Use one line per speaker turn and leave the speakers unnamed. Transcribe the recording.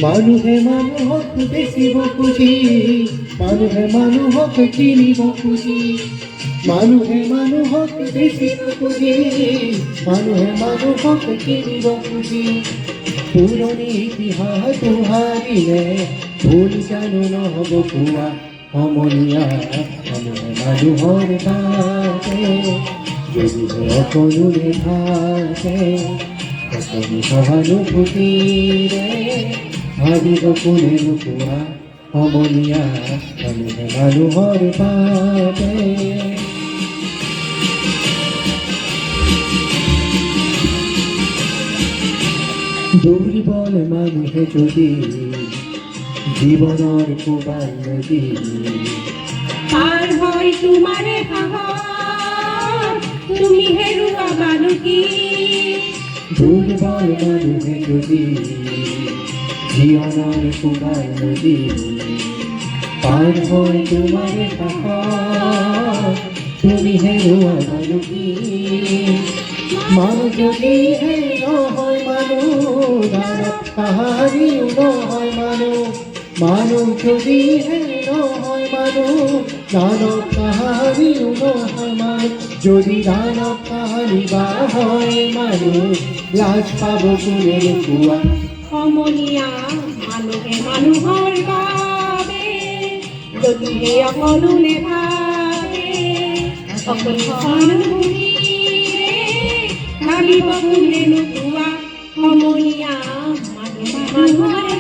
মানুহে মানুহক বেচিব খুজি, মানুহে মানুহক কিনিব খুজি, মানুহে মানুহক বেচিব খুজি, মানুহে মানুহক কিনিব খুজি। পুৰণি ইতিহাস তোহাৰিলে ভুল জানো নহ'ব কোৱা সমনীয়া। মানুহে মানুহৰ বাবে যদিহে অকলোৰে ভাবে, সকলো সহানুভূতিৰে ভাবিব কোনে নোকোৱা সমনীয়া। মানুহে মানুহৰ বাবে দুৰ্বল মানুহে যদি জীৱনৰ কোবাল নদী
পাৰ হয় তোমাৰে সাহস, তুমি হেৰুৱাবানো কি?
দুৰ্বল মানুহে যদি জীৱনৰ কোবাল নদী পাৰ হয় তোমাৰে সাহস, তুমি হেৰুৱাবানো কি? মানুহ যদিহে নহয় মানুহ, দানৱ কাহাৰিও নহয় মানুহ। মানুহ যদিহে নহয় মানুহ, দানৱ কাহাৰিও নহয় মানুহ। যদি দানৱ কাহাৰি বা হয় মানুহ, লাজ পাব কোনে নোকোৱা
সমনীয়া। মানুহে মানুহৰ বাবে যদিহে অকলো নেভাবে, সকলো সহানুভূতিৰে ভাবিব কোনে নোকোৱা সমনীয়া। মানুহে মানুহৰ